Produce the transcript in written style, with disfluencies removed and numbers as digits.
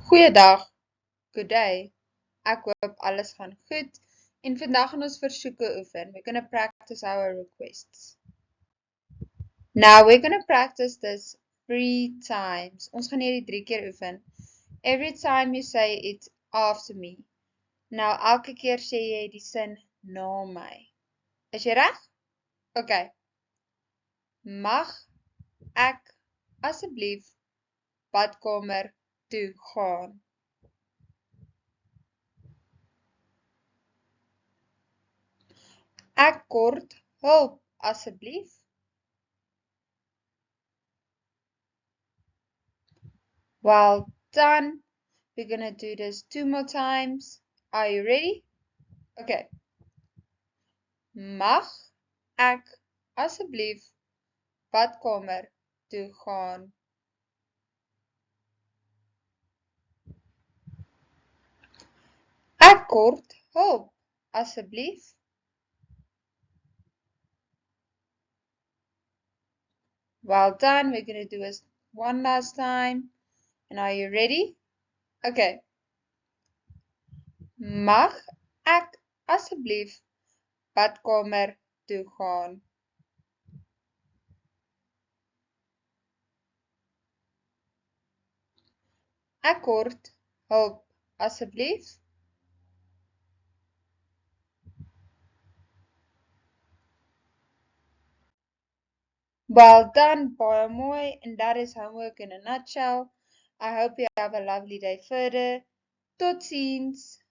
Goeiedag, good day. Ek hoop alles gaan goed. En vandag gaan ons versoeke oefen. We're going to practice our requests. Now we're going to practice this 3 times. Ons gaan hierdie 3 keer oefen. Every time you say it after me. Nou elke keer sê jy die sin na my. Is jy reg? Okay. Mag ek asseblief badkamer toe gaan? Ek kort hulp asseblief. Well done. We're gonna do this 2 more times. Are you ready? Okay. Mag ek asseblief badkamer toe gaan? Ek kort hulp asseblief. Well done. We're going to do this one last time. And are you ready? Okay. Mag ek asseblief badkamer toe gaan? Ek kort hulp asseblief. Well done, baie mooi, and that is homework in a nutshell. I hope you have a lovely day further. Tot ziens!